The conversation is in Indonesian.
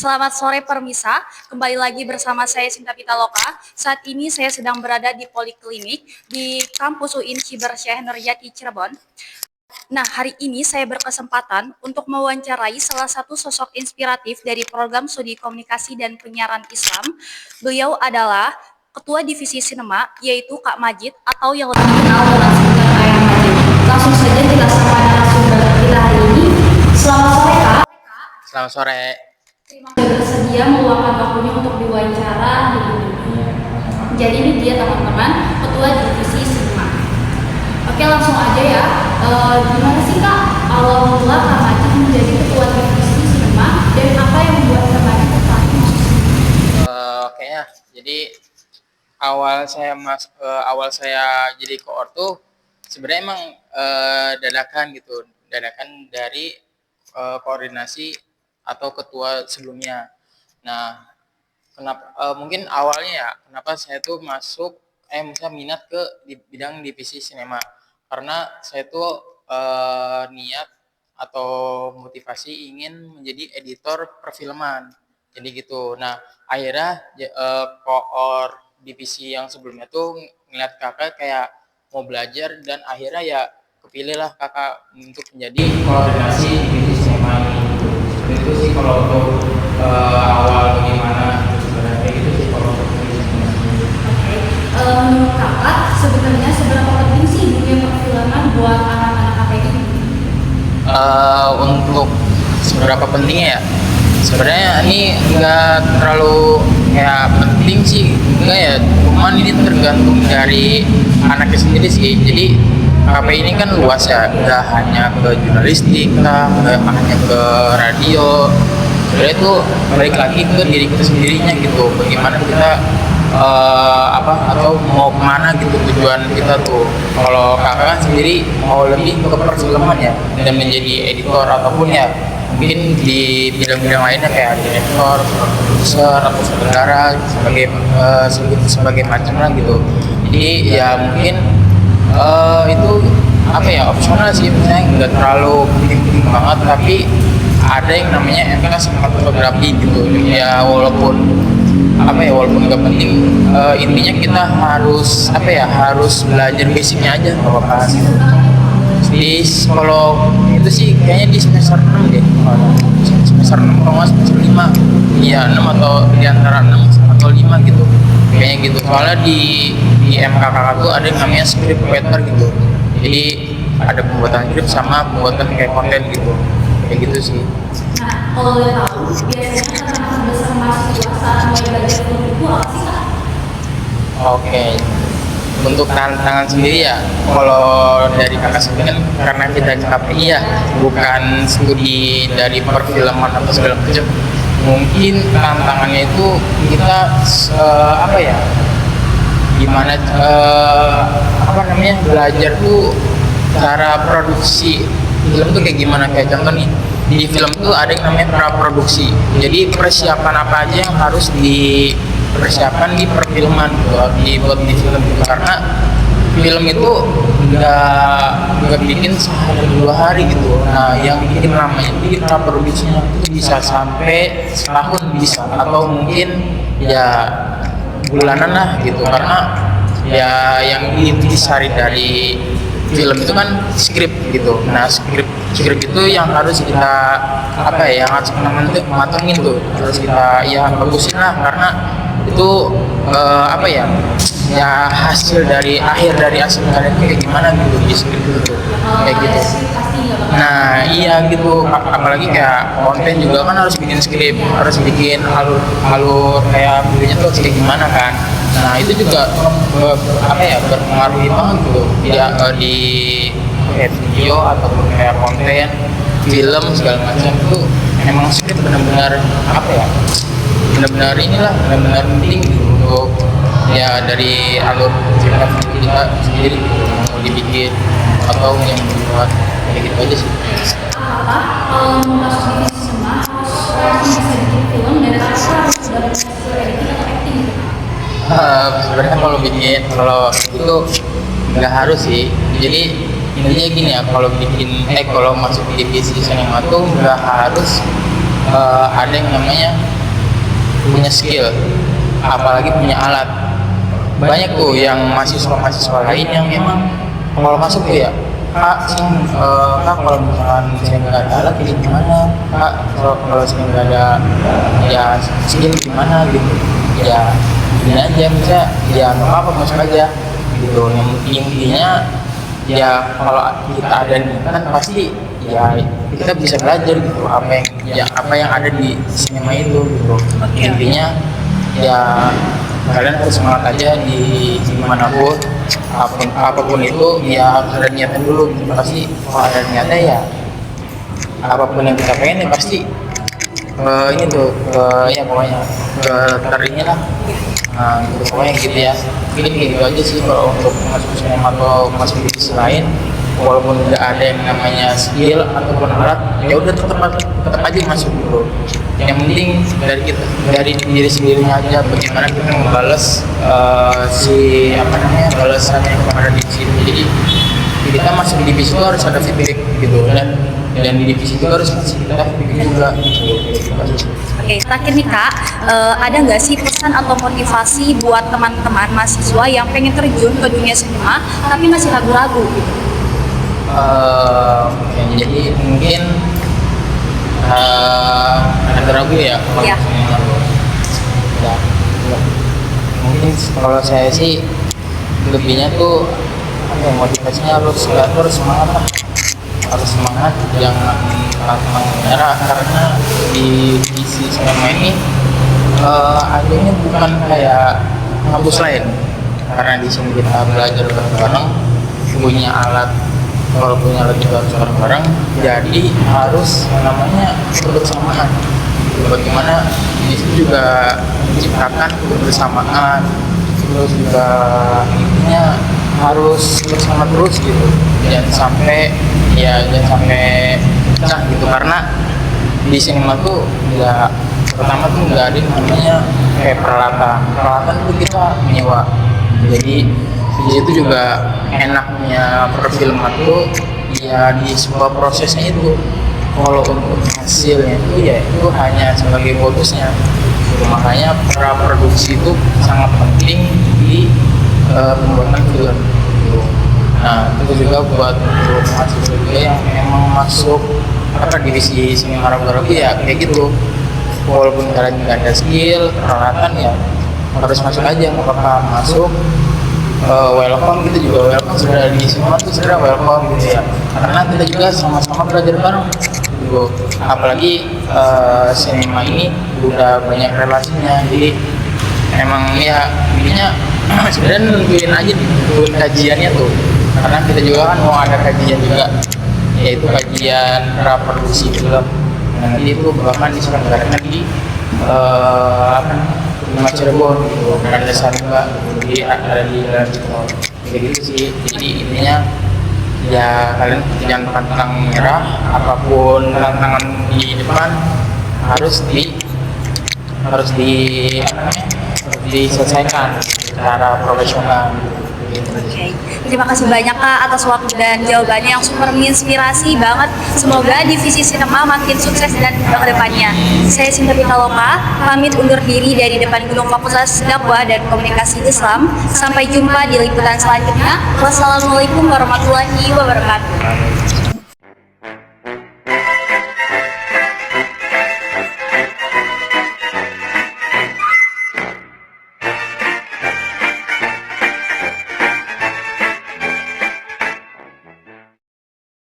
Selamat sore Permisa, kembali lagi bersama saya Sinta Pitaloka. Saat ini saya sedang berada di Poliklinik di kampus UIN Cibersyah Nurjati Cirebon. Nah, hari ini saya berkesempatan untuk mewawancarai salah satu sosok inspiratif dari program studi komunikasi dan penyiaran Islam. Beliau adalah Ketua Divisi Sinema, yaitu Kak Majid atau yang lebih dikenal dengan sebutan Ayah Majid. Langsung saja kita sapa narasumber kita hari ini. Selamat sore Kak. Selamat sore. Terima kasih bersedia meluangkan waktunya untuk diwawancara di ini. Jadi ini dia teman-teman, Ketua Divisi Sinema. Oke, langsung aja ya. Gimana sih Kak awal mula Kak Majid menjadi Ketua Divisi Sinema dan apa yang membuat Kak Majid tertarik masuk sinema? Oke ya. Jadi awal saya jadi koor tuh sebenarnya emang dadakan gitu, dadakan dari koordinasi atau ketua sebelumnya. Nah, mungkin awalnya ya kenapa saya tuh misalnya minat ke bidang divisi sinema, karena saya tuh niat atau motivasi ingin menjadi editor perfilman, jadi gitu. Nah, akhirnya koor divisi yang sebelumnya tuh ngeliat kakak kayak mau belajar, dan akhirnya ya kepilihlah kakak untuk menjadi koordinasi divisi sinema ini. Itu sih kalau untuk awal bagaimana sebenarnya, kayak gitu sih kalau untuk Menurut Kakak, sebenarnya seberapa penting sih dunia perfilman buat anak-anak KPI? Untuk seberapa pentingnya ya, sebenarnya ini nggak terlalu kayak penting sih, enggak ya, cuman ini tergantung dari anaknya sendiri sih. Jadi KPI ini kan luas ya, nggak hanya ke jurnalistik, nggak hanya ke radio. Sebenarnya itu balik lagi ke diri kita sendirinya gitu, bagaimana kita atau mau kemana gitu tujuan kita tuh. Kalau kakak kan sendiri mau lebih ke perfilman ya, dan menjadi editor ataupun ya mungkin di bidang-bidang lainnya kayak direktor, produser atau sutradara sebagai macam lah gitu. Jadi ya mungkin itu opsional sih, misalnya nggak terlalu penting banget, tapi ada yang namanya MK sinematografi gitu ya, walaupun nggak penting, intinya kita harus belajar basicnya aja nggak apa-apa gitu. Kalau itu sih kayaknya di semester 6 deh, semester 6 kalau nggak semester 5 ya, 6 atau di antara 6 atau 5 gitu kayaknya gitu. Soalnya di MKKK tuh ada yang namanya script writer gitu, jadi ada pembuatan script sama pembuatan kayak konten gitu, kayak gitu sih. Nah, kalau boleh tahu, biasanya tantangan terbesar mahasiswa saat mulai belajar film itu apa sih Kak? Oke, untuk tantangan sendiri ya, kalau dari kakak sendiri kan karena kita di KPI ya, bukan studi dari perfilman atau segala macam, mungkin tantangannya itu kita gimana belajar tuh cara produksi film tuh kayak gimana. Kayak contoh nih, di film tuh ada yang namanya praproduksi, jadi persiapan apa aja yang harus dipersiapkan di perfilman gitu, dibuat di film gitu. Karena film itu nggak bikin sehari 2 hari gitu. Nah, yang bikin namanya di praproduksinya itu bisa sampai setahun bisa, atau mungkin ya bulanan lah gitu. Karena ya yang intisari dari film itu kan skrip gitu. Nah, skrip itu yang harus kita matengin tuh, harus kita bagusin lah, karena itu hasil dari hasil kalian kayak gimana gitu di skrip itu kayak gitu. Nah iya gitu, apalagi kayak konten juga kan harus bikin skrip, harus bikin alur kayak videonya tuh kayak gimana kan. Nah itu juga berpengaruh banget gitu ya, di kayak video ataupun kayak konten film segala macam itu. Emang skrip benar-benar benar-benar penting gitu untuk ya dari alur cerita kita sendiri mau dibikin atau yang dibuat, kayak gitu aja sih. Apakah kalau masuk divisi sinema harus bisa bikin film dan apa harus sudah punya skill editing atau acting gitu? Sebenarnya kalau itu nggak harus sih. Jadi intinya gini ya, kalau masuk divisi sinema tuh nggak harus ada yang namanya punya skill, apalagi punya alat. Banyak tuh yang mahasiswa lain yang memang kalau masuk tuh ya, Kak, Kak kalau misalkan saya nggak ada alat ini gimana? Kak, kalau saya nggak ada ya skill gimana gitu? Ya ini aja bisa, ya nggak apa-apa masuk aja gitu. Yang intinya ya kalau kita ada niatan pasti ya kita bisa belajar gitu apa yang ada di sinema itu gitu. Intinya ya kalian harus semangat aja di dimanapun apapun itu ya harus ada niatan dulu gitu. Pasti kalau ada niatnya ya apapun yang kita pengen ya pasti ini tuh ya pokoknya terinya lah. Nah gitu, pokoknya gitu ya. Mungkin gitu aja sih kalau untuk masuk sinema atau masuk divisi lain, walaupun nggak ada yang namanya skill ataupun alat ya udah tetap aja masuk dulu. Yang penting dari diri sendirinya aja bagaimana kita membalas balasan yang ada di situ. Jadi kita masuk di divisi itu harus ada feedback gitu, dan di divisi itu harus kasih kita feedback juga gitu. Oke, terakhir nih Kak, ada nggak sih pesan atau motivasi buat teman-teman mahasiswa yang pengen terjun ke dunia sinema tapi masih ragu-ragu gitu? Jadi mungkin ada ragu ya kalau Iya. ya, mungkin kalau saya sih lebihnya tuh motivasinya harus semangat lah, harus semangat, jangan pantang menyerah, karena di isi sinema ini adanya bukan kayak kampus lain, karena di sini kita belajar bareng-bareng, punya alat, kalau punya alat juga harus bareng-bareng, jadi harus namanya kebersamaan. Bagaimana di situ juga menciptakan kebersamaan, terus juga intinya harus bersama terus gitu, jangan sampai pecah gitu, karena di sinema tuh ya pertama tuh nggak ada yang namanya kayak peralatan tuh kita menyewa. Jadi di situ juga enaknya perfilman tuh ya di sebuah prosesnya itu, kalau untuk hasilnya itu ya itu hanya sebagai bonusnya gitu. Makanya praproduksi itu sangat penting di pembuatan film gitu. Nah itu juga buat untuk mahasiswa juga yang emang masuk divisi sinematografi ya kayak gitu, walaupun kalian nggak ada skill peralatan ya harus masuk aja, nggak apa-apa masuk. Welcome, kita juga welcome, sudah di semua tuh sudah welcome gitu ya, karena kita juga sama-sama belajar bareng gitu. Apalagi sinema ini udah banyak relasinya, jadi emang ya intinya sebenarnya nungguin aja nih, nungguin kajiannya tuh, karena kita juga kan mau ada kajian juga, yaitu kajian praproduksi film. Nanti itu bahkan diselenggarakan di Rumah Cirebon gitu, ada Sarba gitu, ada di dalam gitu, kayak gitu sih. Jadi intinya ya kalian jangan pantang menyerah, apapun tantangan di depan harus diselesaikan secara profesional. Oke, terima kasih banyak Kak atas waktu dan jawabannya yang super menginspirasi banget. Semoga divisi sinema makin sukses dan ke depannya. Saya Sinta Pitaloka, pamit undur diri dari depan Gedung Fakultas Dakwah dan Komunikasi Islam. Sampai jumpa di liputan selanjutnya. Wassalamualaikum warahmatullahi wabarakatuh.